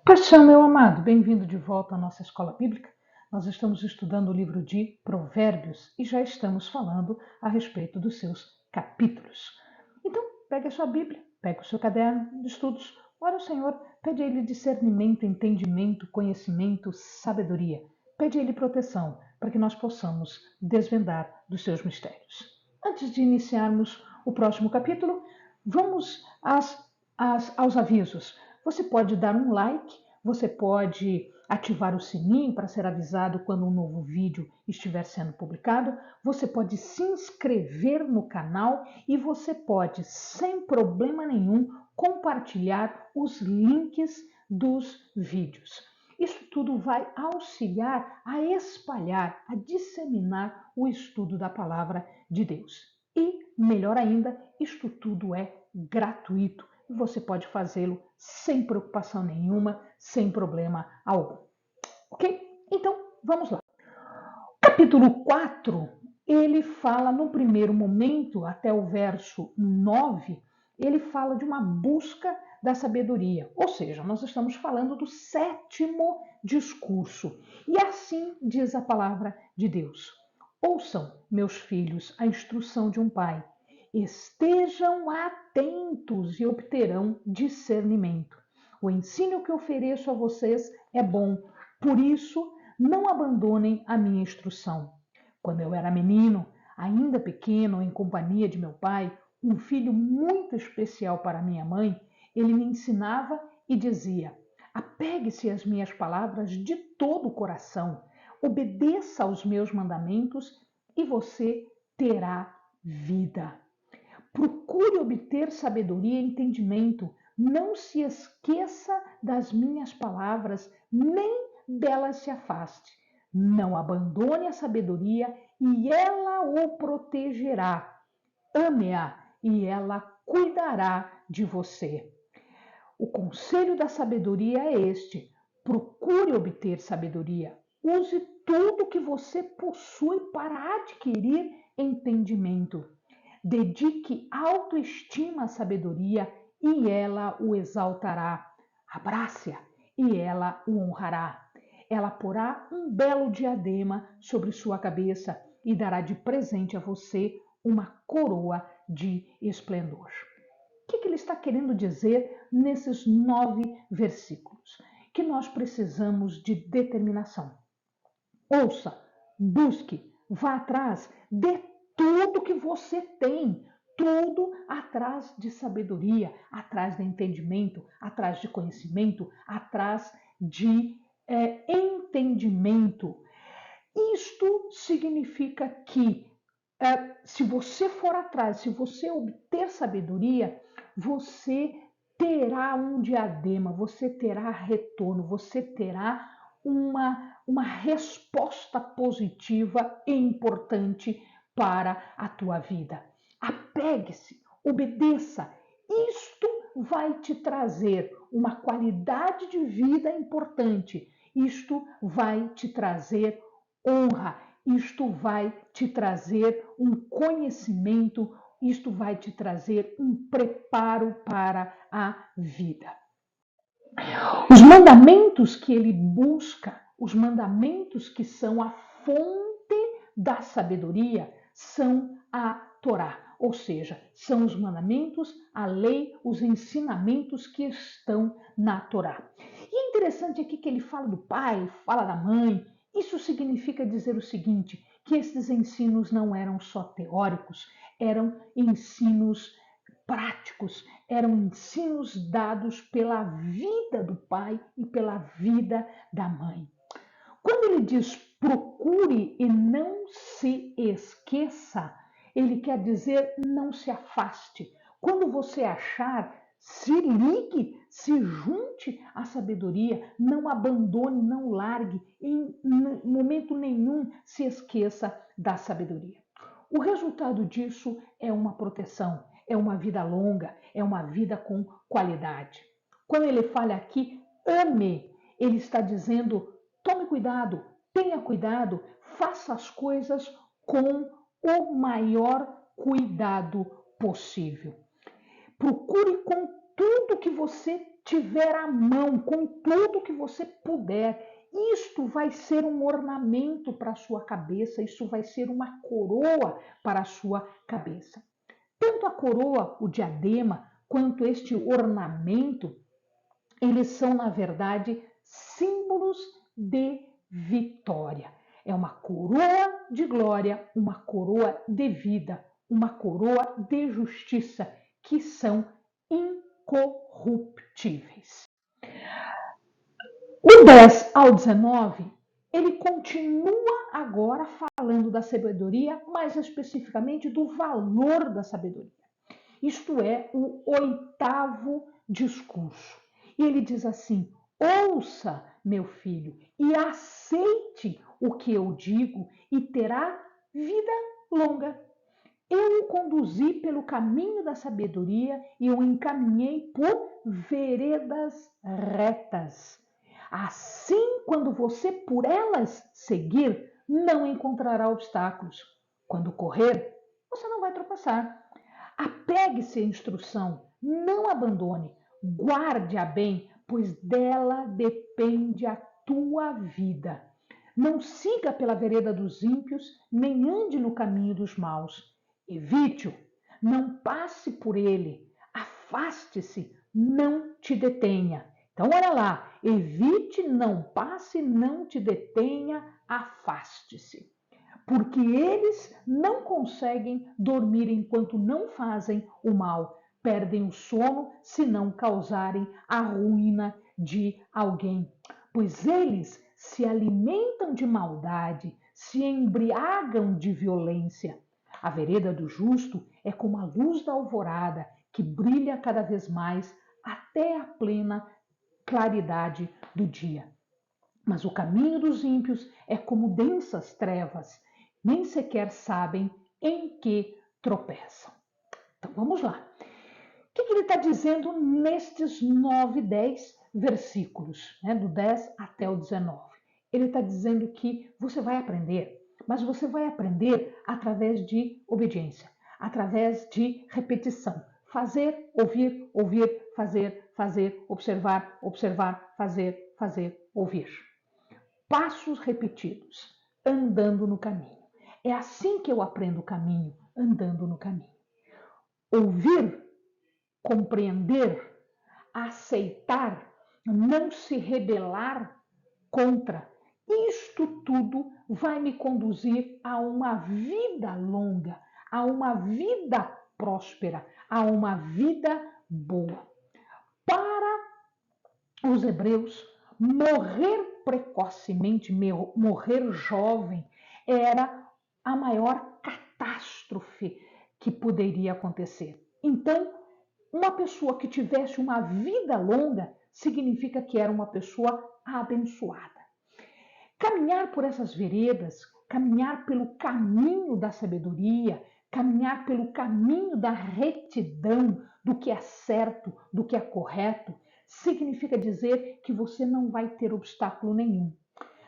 Paixão, meu amado, bem-vindo de volta à nossa escola bíblica. Nós estamos estudando o livro de Provérbios e já estamos falando a respeito dos seus capítulos. Então, pegue a sua Bíblia, pegue o seu caderno de estudos, ora ao Senhor, pede a Ele discernimento, entendimento, conhecimento, sabedoria. Pede a Ele proteção para que nós possamos desvendar dos seus mistérios. Antes de iniciarmos o próximo capítulo, vamos aos avisos. Você pode dar um like, você pode ativar o sininho para ser avisado quando um novo vídeo estiver sendo publicado, você pode se inscrever no canal e você pode, sem problema nenhum, compartilhar os links dos vídeos. Isso tudo vai auxiliar a espalhar, a disseminar o estudo da palavra de Deus. E, melhor ainda, isto tudo é gratuito. Você pode fazê-lo sem preocupação nenhuma, sem problema algum. Ok? Então, vamos lá. Capítulo 4, ele fala no primeiro momento, até o verso 9, ele fala de uma busca da sabedoria. Ou seja, nós estamos falando do sétimo discurso. E assim diz a palavra de Deus. Ouçam, meus filhos, a instrução de um pai. Estejam atentos e obterão discernimento. O ensino que ofereço a vocês é bom, por isso não abandonem a minha instrução. Quando eu era menino, ainda pequeno, em companhia de meu pai, um filho muito especial para minha mãe, ele me ensinava e dizia: apegue-se às minhas palavras de todo o coração, obedeça aos meus mandamentos e você terá vida. Procure obter sabedoria e entendimento. Não se esqueça das minhas palavras, nem delas se afaste. Não abandone a sabedoria e ela o protegerá. Ame-a e ela cuidará de você. O conselho da sabedoria é este: procure obter sabedoria. Use tudo que você possui para adquirir entendimento. Dedique autoestima à sabedoria e ela o exaltará. Abrace-a e ela o honrará. Ela porá um belo diadema sobre sua cabeça e dará de presente a você uma coroa de esplendor. O que ele está querendo dizer nesses 9 versículos? Que nós precisamos de determinação. Ouça, busque, vá atrás, dê tudo que você tem, tudo atrás de sabedoria, atrás de entendimento, atrás de conhecimento, atrás de entendimento. Isto significa que se você for atrás, se você obter sabedoria, você terá um diadema, você terá retorno, você terá uma resposta positiva e importante para a tua vida. Apegue-se, obedeça. Isto vai te trazer uma qualidade de vida importante. Isto vai te trazer honra. Isto vai te trazer um conhecimento, isto vai te trazer um preparo para a vida. Os mandamentos que ele busca, os mandamentos que são a fonte da sabedoria, são a Torá, ou seja, são os mandamentos, a lei, os ensinamentos que estão na Torá. E é interessante aqui que ele fala do pai, fala da mãe. Isso significa dizer o seguinte, que esses ensinos não eram só teóricos, eram ensinos práticos, eram ensinos dados pela vida do pai e pela vida da mãe. Quando ele diz procure e não se esqueça, ele quer dizer não se afaste. Quando você achar, se ligue, se junte à sabedoria, não abandone, não largue, em momento nenhum se esqueça da sabedoria. O resultado disso é uma proteção, é uma vida longa, é uma vida com qualidade. Quando ele fala aqui, ame, ele está dizendo, tome cuidado, tenha cuidado, faça as coisas com o maior cuidado possível. Procure com tudo que você tiver à mão, com tudo que você puder, isto vai ser um ornamento para a sua cabeça, isso vai ser uma coroa para a sua cabeça. Tanto a coroa, o diadema, quanto este ornamento, eles são, na verdade, símbolos de vitória. É uma coroa de glória, uma coroa de vida, uma coroa de justiça, que são incorruptíveis. Do 10 ao 19, ele continua agora falando da sabedoria, mais especificamente do valor da sabedoria. Isto é o 8º discurso. E ele diz assim: ouça, meu filho, e aceite o que eu digo, e terá vida longa. Eu o conduzi pelo caminho da sabedoria e o encaminhei por veredas retas. Assim, quando você por elas seguir, não encontrará obstáculos. Quando correr, você não vai tropeçar. Apegue-se à instrução, não abandone, guarde-a bem, pois dela depende a tua vida. Não siga pela vereda dos ímpios, nem ande no caminho dos maus. Evite-o, não passe por ele, afaste-se, não te detenha. Então, olha lá, evite, não passe, não te detenha, afaste-se. Porque eles não conseguem dormir enquanto não fazem o mal, perdem o sono se não causarem a ruína de alguém. Pois eles se alimentam de maldade, se embriagam de violência. A vereda do justo é como a luz da alvorada, que brilha cada vez mais até a plena claridade do dia. Mas o caminho dos ímpios é como densas trevas, nem sequer sabem em que tropeçam. Então vamos lá. O que ele está dizendo nestes 9, 10 versículos, né, do 10 até o 19? Ele está dizendo que você vai aprender, mas você vai aprender através de obediência, através de repetição. Fazer, ouvir, ouvir, fazer, fazer, observar, observar, fazer, fazer, ouvir. Passos repetidos, andando no caminho. É assim que eu aprendo o caminho, andando no caminho. Ouvir, compreender, aceitar, não se rebelar contra. Isto tudo vai me conduzir a uma vida longa, a uma vida próspera, a uma vida boa. Para os hebreus, morrer precocemente, morrer jovem, era a maior catástrofe que poderia acontecer. Então, uma pessoa que tivesse uma vida longa significa que era uma pessoa abençoada. Caminhar por essas veredas, caminhar pelo caminho da sabedoria, caminhar pelo caminho da retidão, do que é certo, do que é correto, significa dizer que você não vai ter obstáculo nenhum.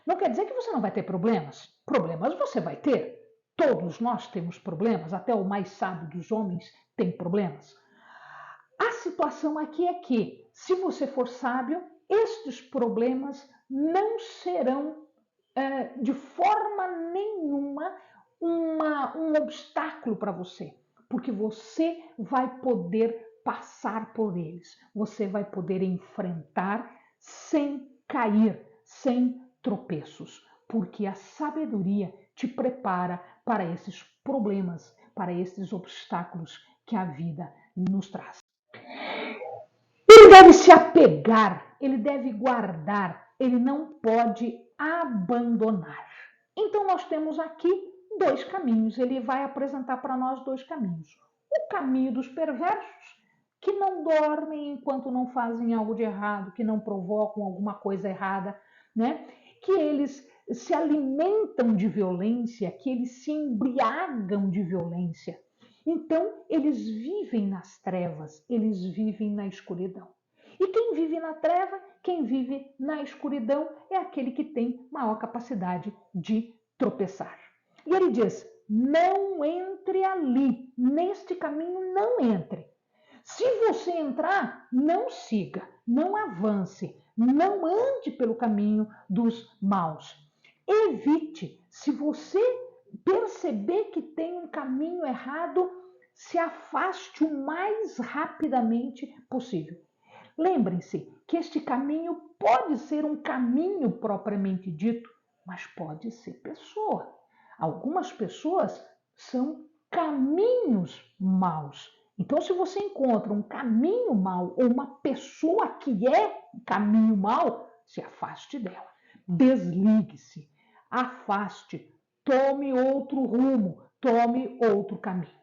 Não quer dizer que você não vai ter problemas. Problemas você vai ter. Todos nós temos problemas, até o mais sábio dos homens tem problemas. A situação aqui é que, se você for sábio, estes problemas não serão de forma nenhuma um obstáculo para você, porque você vai poder passar por eles, você vai poder enfrentar sem cair, sem tropeços, porque a sabedoria te prepara para esses problemas, para esses obstáculos que a vida nos traz. Ele deve se apegar, ele deve guardar, ele não pode abandonar. Então, nós temos aqui 2 caminhos. Ele vai apresentar para nós 2 caminhos. O caminho dos perversos, que não dormem enquanto não fazem algo de errado, que não provocam alguma coisa errada, né? Que eles se alimentam de violência, que eles se embriagam de violência. Então, eles vivem nas trevas, eles vivem na escuridão. E quem vive na treva, quem vive na escuridão, é aquele que tem maior capacidade de tropeçar. E ele diz: não entre ali, neste caminho não entre. Se você entrar, não siga, não avance, não ande pelo caminho dos maus. Evite, se você perceber que tem um caminho errado, se afaste o mais rapidamente possível. Lembrem-se que este caminho pode ser um caminho propriamente dito, mas pode ser pessoa. Algumas pessoas são caminhos maus. Então, se você encontra um caminho mau ou uma pessoa que é caminho mau, se afaste dela. Desligue-se, afaste, tome outro rumo, tome outro caminho.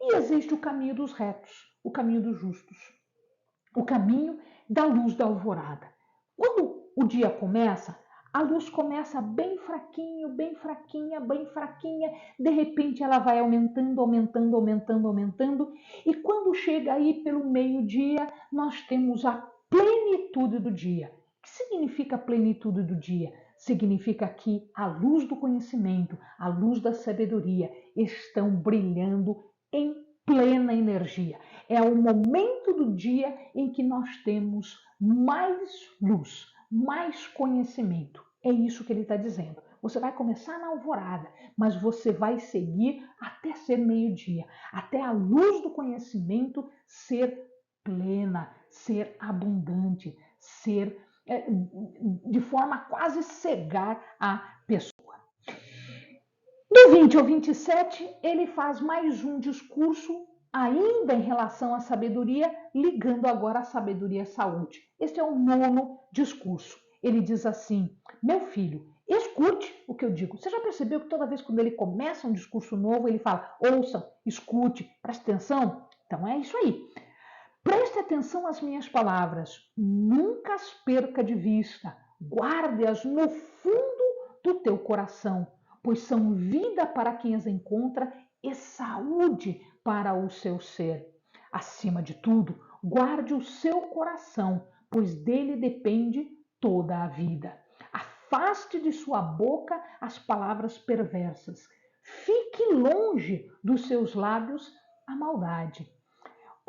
E existe o caminho dos retos, o caminho dos justos, o caminho da luz da alvorada. Quando o dia começa, a luz começa bem fraquinho, bem fraquinha, bem fraquinha. De repente ela vai aumentando, aumentando, aumentando, aumentando. E quando chega aí pelo meio-dia, nós temos a plenitude do dia. O que significa a plenitude do dia? Significa que a luz do conhecimento, a luz da sabedoria estão brilhando em plena energia. É o momento do dia em que nós temos mais luz, mais conhecimento. É isso que ele está dizendo. Você vai começar na alvorada, mas você vai seguir até ser meio-dia, até a luz do conhecimento ser plena, ser abundante, ser de forma a quase cegar a pessoa. Do 20 ao 27, ele faz mais um discurso ainda em relação à sabedoria, ligando agora a sabedoria à saúde. Este é o 9º discurso. Ele diz assim: meu filho, escute o que eu digo. Você já percebeu que toda vez quando ele começa um discurso novo, ele fala: ouça, escute, preste atenção? Então é isso aí. Preste atenção às minhas palavras, nunca as perca de vista, guarde-as no fundo do teu coração, pois são vida para quem as encontra e saúde para o seu ser. Acima de tudo, guarde o seu coração, pois dele depende toda a vida. Afaste de sua boca as palavras perversas. Fique longe dos seus lábios a maldade.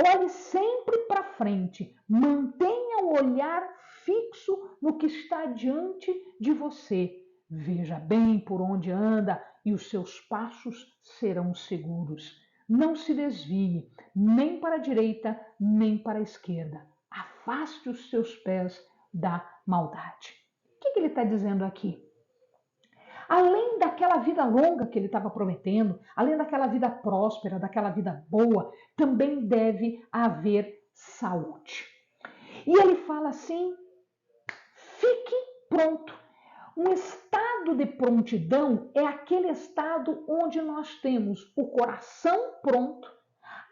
Olhe sempre para frente, mantenha o olhar fixo no que está diante de você. Veja bem por onde anda e os seus passos serão seguros. Não se desvie, nem para a direita, nem para a esquerda. Afaste os seus pés da maldade. O que ele está dizendo aqui? Além daquela vida longa que ele estava prometendo, além daquela vida próspera, daquela vida boa, também deve haver saúde. E ele fala assim: fique pronto. Um estado de prontidão é aquele estado onde nós temos o coração pronto,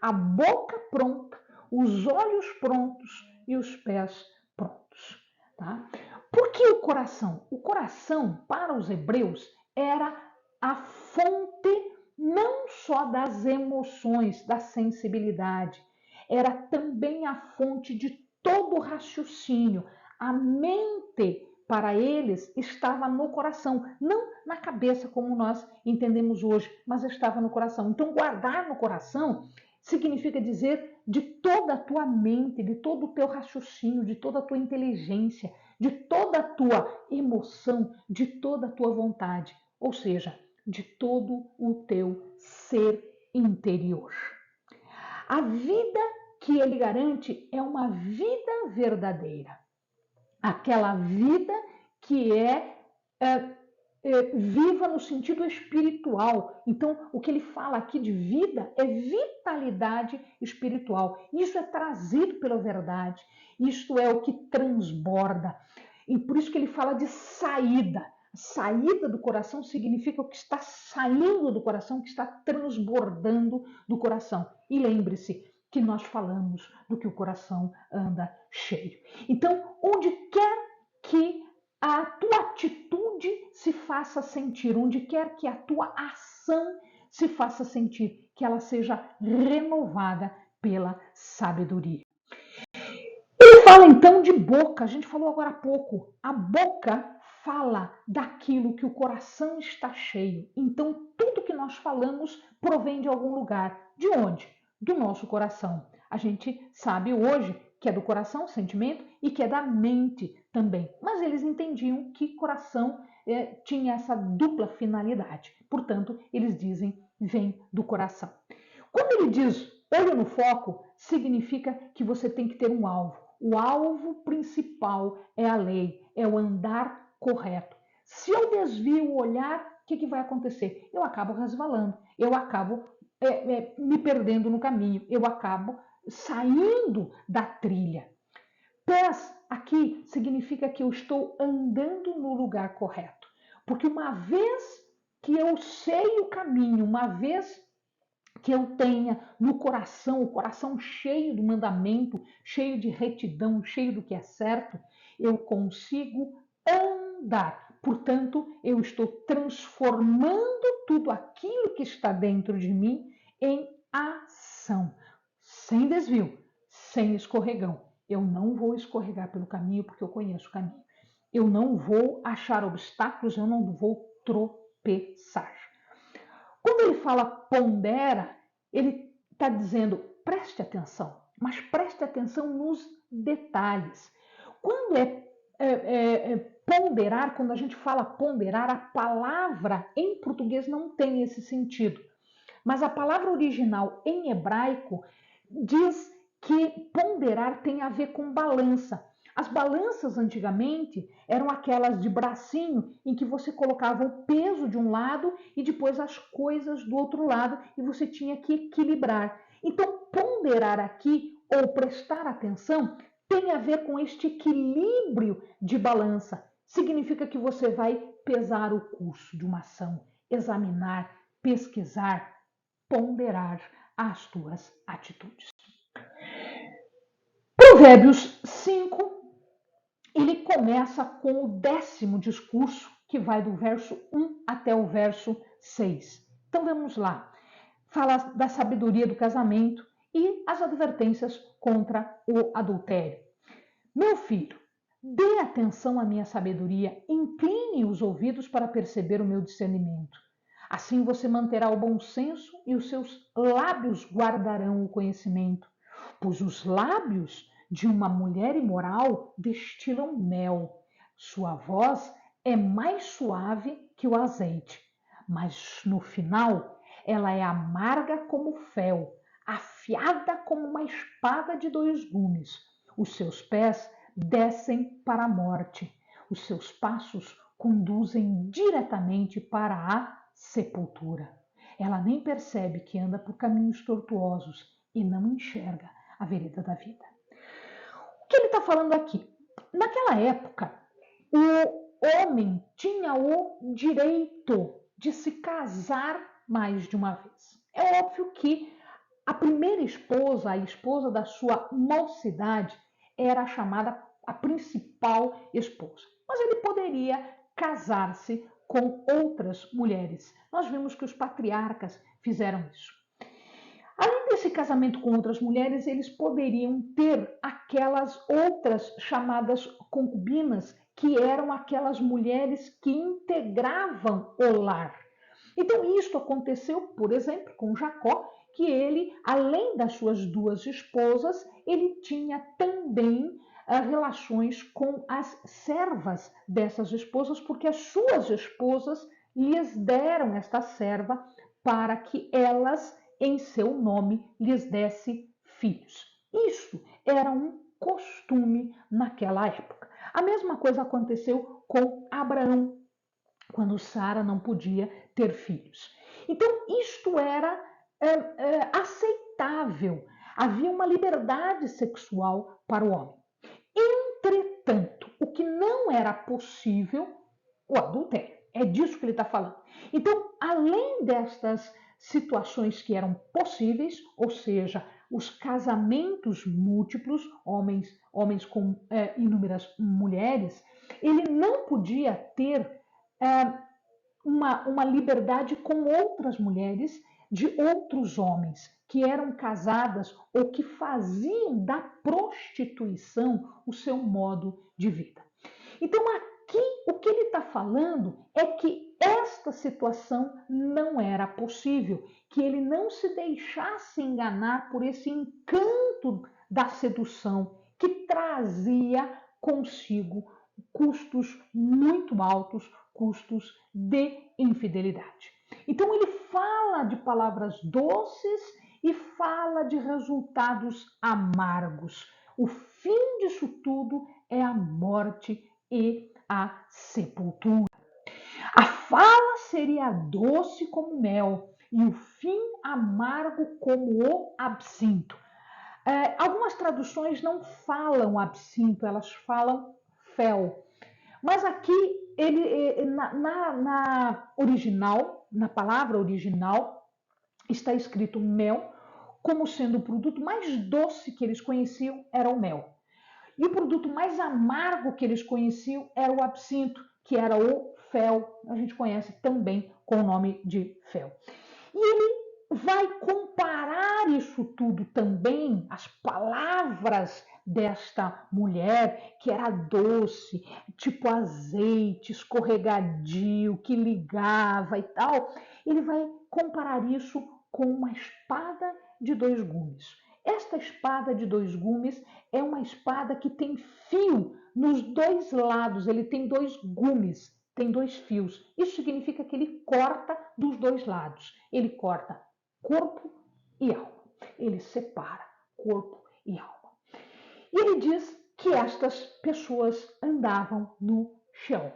a boca pronta, os olhos prontos e os pés prontos. Tá? Por que o coração? O coração, para os hebreus, era a fonte não só das emoções, da sensibilidade, era também a fonte de todo o raciocínio. A mente, para eles, estava no coração, não na cabeça como nós entendemos hoje, mas estava no coração. Então, guardar no coração significa dizer de toda a tua mente, de todo o teu raciocínio, de toda a tua inteligência, de toda a tua emoção, de toda a tua vontade, ou seja, de todo o teu ser interior. A vida que ele garante é uma vida verdadeira. Aquela vida que é viva no sentido espiritual. Então, o que ele fala aqui de vida é vitalidade espiritual. Isso é trazido pela verdade. Isto é o que transborda. E por isso que ele fala de saída. Saída do coração significa o que está saindo do coração, o que está transbordando do coração. E lembre-se que nós falamos do que o coração anda cheio. Então, onde quer que a tua atitude se faça sentir, onde quer que a tua ação se faça sentir, que ela seja renovada pela sabedoria. Ele fala então de boca, a gente falou agora há pouco, a boca fala daquilo que o coração está cheio. Então, tudo que nós falamos provém de algum lugar. De onde? Do nosso coração. A gente sabe hoje que é do coração, sentimento, e que é da mente também. Mas eles entendiam que coração tinha essa dupla finalidade. Portanto, eles dizem vem do coração. Quando ele diz olho no foco, significa que você tem que ter um alvo. O alvo principal é a lei, é o andar correto. Se eu desvio o olhar, o que vai acontecer? Eu acabo resvalando, eu acabo me perdendo no caminho, eu acabo saindo da trilha. Pés aqui significa que eu estou andando no lugar correto. Porque uma vez que eu sei o caminho, uma vez que eu tenha no coração, o coração cheio do mandamento, cheio de retidão, cheio do que é certo, eu consigo andar. Portanto, eu estou transformando tudo aquilo que está dentro de mim em ação, sem desvio, sem escorregão. Eu não vou escorregar pelo caminho porque eu conheço o caminho. Eu não vou achar obstáculos, eu não vou tropeçar. Quando ele fala pondera, ele está dizendo preste atenção, mas preste atenção nos detalhes. Quando ponderar, quando a gente fala ponderar, a palavra em português não tem esse sentido. Mas a palavra original em hebraico diz que ponderar tem a ver com balança. As balanças antigamente eram aquelas de bracinho em que você colocava o peso de um lado e depois as coisas do outro lado e você tinha que equilibrar. Então, ponderar aqui ou prestar atenção tem a ver com este equilíbrio de balança. Significa que você vai pesar o curso de uma ação, examinar, pesquisar, ponderar as tuas atitudes. Provérbios 5, ele começa com o 10º discurso, que vai do verso 1 até o verso 6. Então vamos lá. Fala da sabedoria do casamento e as advertências contra o adultério. Meu filho, dê atenção à minha sabedoria, incline os ouvidos para perceber o meu discernimento. Assim você manterá o bom senso e os seus lábios guardarão o conhecimento, pois os lábios de uma mulher imoral destilam mel. Sua voz é mais suave que o azeite, mas no final ela é amarga como fel, afiada como uma espada de 2 gumes. Os seus pés descem para a morte, os seus passos conduzem diretamente para a sepultura. Ela nem percebe que anda por caminhos tortuosos e não enxerga a vereda da vida. O que ele está falando aqui? Naquela época, o homem tinha o direito de se casar mais de uma vez. É óbvio que a primeira esposa, a esposa da sua mocidade, era chamada a principal esposa. Mas ele poderia casar-se com outras mulheres. Nós vimos que os patriarcas fizeram isso. Além desse casamento com outras mulheres, eles poderiam ter aquelas outras chamadas concubinas, que eram aquelas mulheres que integravam o lar. Então, isso aconteceu, por exemplo, com Jacó, que ele, além das suas 2 esposas, ele tinha também relações com as servas dessas esposas, porque as suas esposas lhes deram esta serva para que elas, em seu nome, lhes desse filhos. Isso era um costume naquela época. A mesma coisa aconteceu com Abraão, quando Sara não podia ter filhos. Então, isto era aceitável. Havia uma liberdade sexual para o homem. Entretanto, o que não era possível, o adultério. É disso que ele está falando. Então, além destas situações que eram possíveis, ou seja, os casamentos múltiplos, homens com inúmeras mulheres, ele não podia ter uma liberdade com outras mulheres de outros homens que eram casadas ou que faziam da prostituição o seu modo de vida. Então, aqui o que ele está falando é que esta situação não era possível, que ele não se deixasse enganar por esse encanto da sedução que trazia consigo custos muito altos, custos de infidelidade. Então ele fala de palavras doces e fala de resultados amargos. O fim disso tudo é a morte e a sepultura. A fala seria doce como mel e o fim amargo como o absinto. Algumas traduções não falam absinto, elas falam fel. Mas aqui, na original, na palavra original, está escrito mel, como sendo o produto mais doce que eles conheciam era o mel. E o produto mais amargo que eles conheciam era o absinto, que era o fel. A gente conhece também com o nome de fel. E ele vai comparar isso tudo também, as palavras desta mulher, que era doce, tipo azeite, escorregadio, que ligava e tal. Ele vai comparar isso com uma espada de dois gumes. Esta espada de dois gumes é uma espada que tem fio nos dois lados, ele tem dois gumes, tem dois fios. Isso significa que ele corta dos dois lados. Ele corta corpo e alma. Ele separa corpo e alma. E ele diz que estas pessoas andavam no Sheol.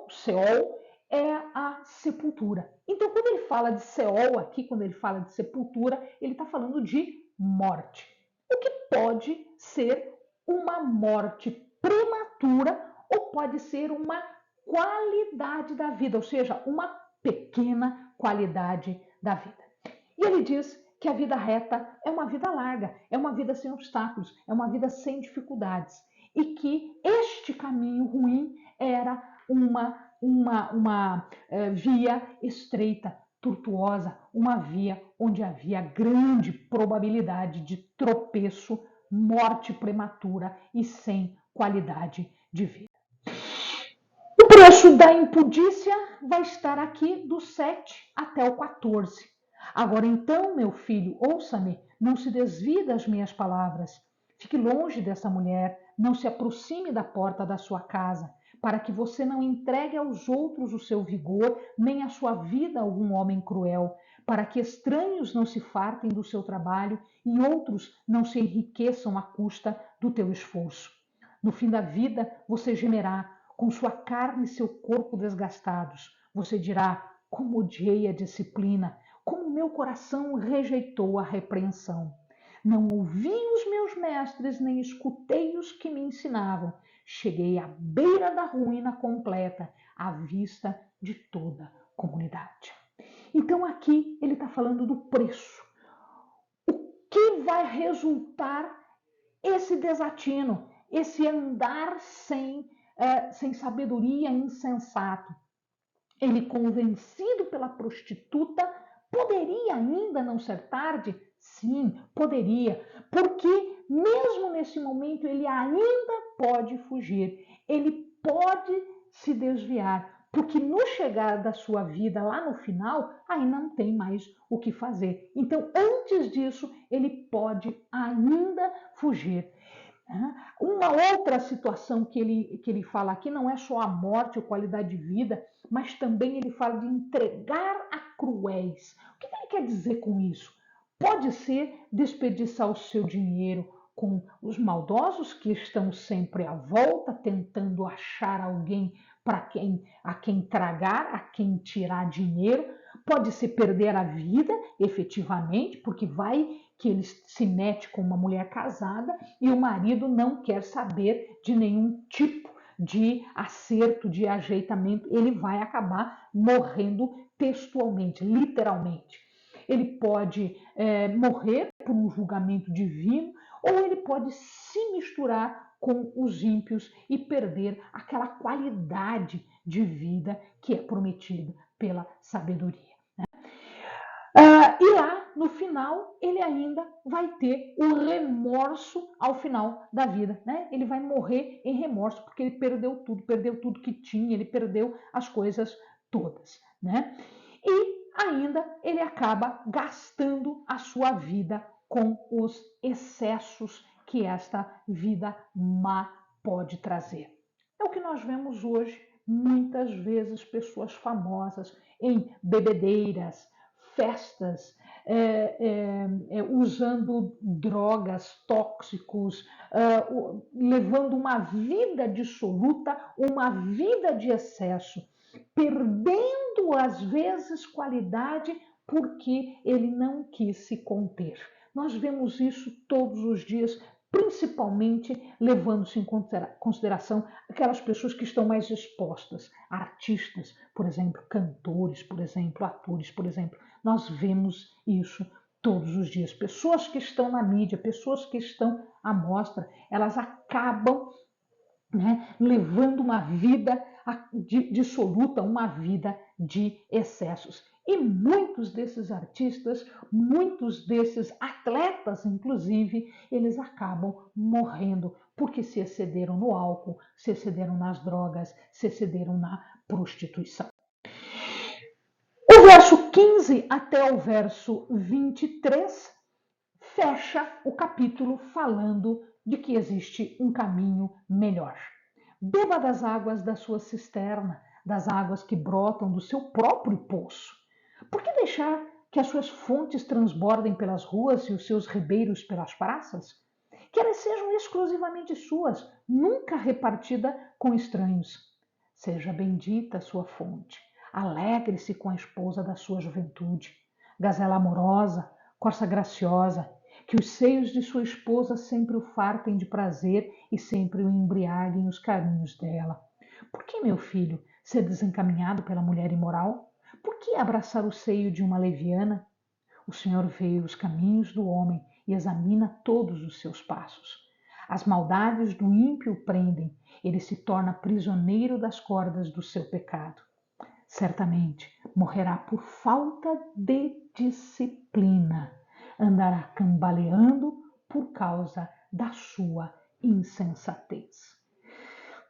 Sheol é a sepultura. Então, quando ele fala de Sheol aqui, quando ele fala de sepultura, ele está falando de morte. O que pode ser uma morte prematura ou pode ser uma qualidade da vida, ou seja, uma pequena qualidade da vida. E ele diz que a vida reta é uma vida larga, é uma vida sem obstáculos, é uma vida sem dificuldades. E que este caminho ruim era uma via estreita, tortuosa, uma via onde havia grande probabilidade de tropeço, morte prematura e sem qualidade de vida. O preço da impudícia vai estar aqui do 7 até o 14. Agora então, meu filho, ouça-me, não se desvie das minhas palavras. Fique longe dessa mulher, não se aproxime da porta da sua casa, para que você não entregue aos outros o seu vigor, nem a sua vida a algum homem cruel, para que estranhos não se fartem do seu trabalho e outros não se enriqueçam à custa do teu esforço. No fim da vida, você gemerá, com sua carne e seu corpo desgastados. Você dirá: como odiei a disciplina, como meu coração rejeitou a repreensão. Não ouvi os meus mestres, nem escutei os que me ensinavam. Cheguei à beira da ruína completa, à vista de toda a comunidade. Então aqui ele está falando do preço. O que vai resultar esse desatino, esse andar sem sabedoria, insensato? Ele, convencido pela prostituta, poderia ainda não ser tarde? Sim, poderia, porque mesmo nesse momento ele ainda pode fugir, ele pode se desviar, porque no chegar da sua vida lá no final, aí não tem mais o que fazer. Então, antes disso, ele pode ainda fugir. Uma outra situação que ele fala aqui não é só a morte ou qualidade de vida, mas também ele fala de entregar a cruéis. O que ele quer dizer com isso? Pode ser desperdiçar o seu dinheiro com os maldosos que estão sempre à volta, tentando achar alguém a quem tragar, a quem tirar dinheiro. Pode ser perder a vida, efetivamente, porque vai que ele se mete com uma mulher casada e o marido não quer saber de nenhum tipo de acerto, de ajeitamento. Ele vai acabar morrendo textualmente, literalmente. Ele pode morrer por um julgamento divino ou ele pode se misturar com os ímpios e perder aquela qualidade de vida que é prometida pela sabedoria. E lá, no final, ele ainda vai ter o remorso ao final da vida, né? Ele vai morrer em remorso, porque ele perdeu tudo que tinha, ele perdeu as coisas todas, né? E ainda ele acaba gastando a sua vida com os excessos que esta vida má pode trazer. É o que nós vemos hoje, muitas vezes pessoas famosas em bebedeiras, festas, usando drogas, tóxicos, levando uma vida dissoluta, uma vida de excesso, perdendo às vezes qualidade porque ele não quis se conter. Nós vemos isso todos os dias, principalmente levando-se em consideração aquelas pessoas que estão mais expostas, artistas, por exemplo, cantores, por exemplo, atores, por exemplo. Nós vemos isso todos os dias. Pessoas que estão na mídia, pessoas que estão à mostra, elas acabam, né, levando uma vida dissoluta, uma vida de excessos. E muitos desses artistas, muitos desses atletas, inclusive, eles acabam morrendo porque se excederam no álcool, se excederam nas drogas, se excederam na prostituição. O verso 15 até o verso 23 fecha o capítulo falando de que existe um caminho melhor. Beba das águas da sua cisterna, das águas que brotam do seu próprio poço. Por que deixar que as suas fontes transbordem pelas ruas e os seus ribeiros pelas praças? Que elas sejam exclusivamente suas, nunca repartida com estranhos. Seja bendita a sua fonte. Alegre-se com a esposa da sua juventude. Gazela amorosa, corça graciosa, que os seios de sua esposa sempre o fartem de prazer e sempre o embriaguem os carinhos dela. Por que, meu filho, ser desencaminhado pela mulher imoral? Por que abraçar o seio de uma leviana? O Senhor vê os caminhos do homem e examina todos os seus passos. As maldades do ímpio o prendem, ele se torna prisioneiro das cordas do seu pecado. Certamente morrerá por falta de disciplina. Andará cambaleando por causa da sua insensatez.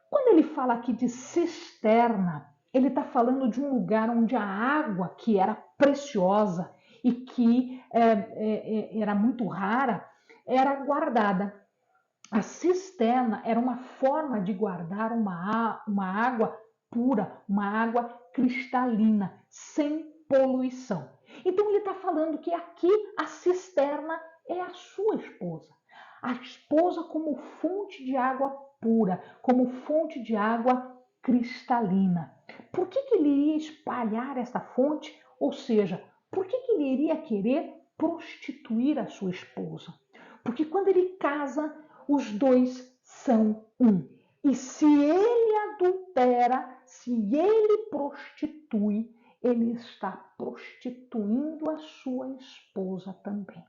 Quando ele fala aqui de cisterna, ele está falando de um lugar onde a água, que era preciosa e que era muito rara, era guardada. A cisterna era uma forma de guardar uma água pura, uma água cristalina, sem poluição. Então ele está falando que aqui a cisterna é a sua esposa. A esposa como fonte de água pura, como fonte de água cristalina. Por que ele iria espalhar essa fonte? Ou seja, por que ele iria querer prostituir a sua esposa? Porque quando ele casa, os dois são um. E se ele adultera, se ele prostitui, ele está prostituindo a sua esposa também.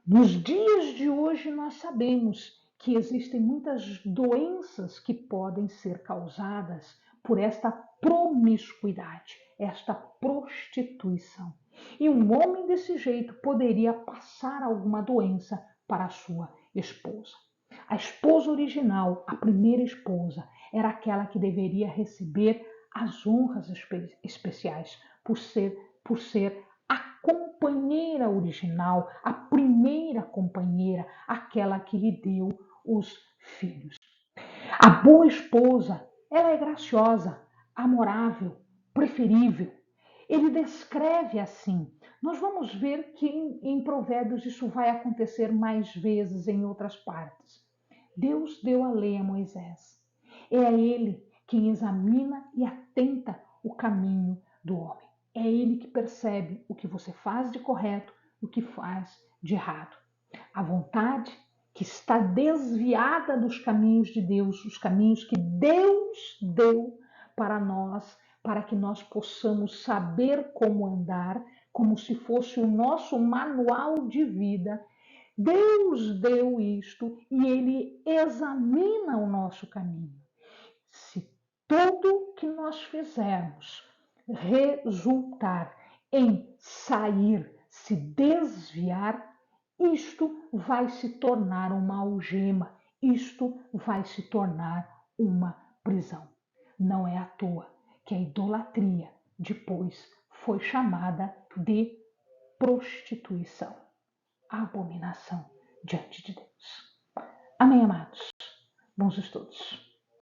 Nos dias de hoje, nós sabemos que existem muitas doenças que podem ser causadas por esta promiscuidade, esta prostituição. E um homem desse jeito poderia passar alguma doença para a sua esposa. A esposa original, a primeira esposa, era aquela que deveria receber as honras especiais por ser a companheira original, a primeira companheira, aquela que lhe deu os filhos. A boa esposa, ela é graciosa, amorável, preferível. Ele descreve assim. Nós vamos ver que em Provérbios isso vai acontecer mais vezes em outras partes. Deus deu a lei a Moisés. É ele quem examina e atenta o caminho do homem. É ele que percebe o que você faz de correto e o que faz de errado. A vontade que está desviada dos caminhos de Deus, os caminhos que Deus deu para nós, para que nós possamos saber como andar, como se fosse o nosso manual de vida. Deus deu isto e ele examina o nosso caminho. Se tudo que nós fizermos resultar em sair, se desviar, isto vai se tornar uma algema, isto vai se tornar uma prisão. Não é à toa que a idolatria depois foi chamada de prostituição, abominação diante de Deus. Amém, amados. Bons estudos.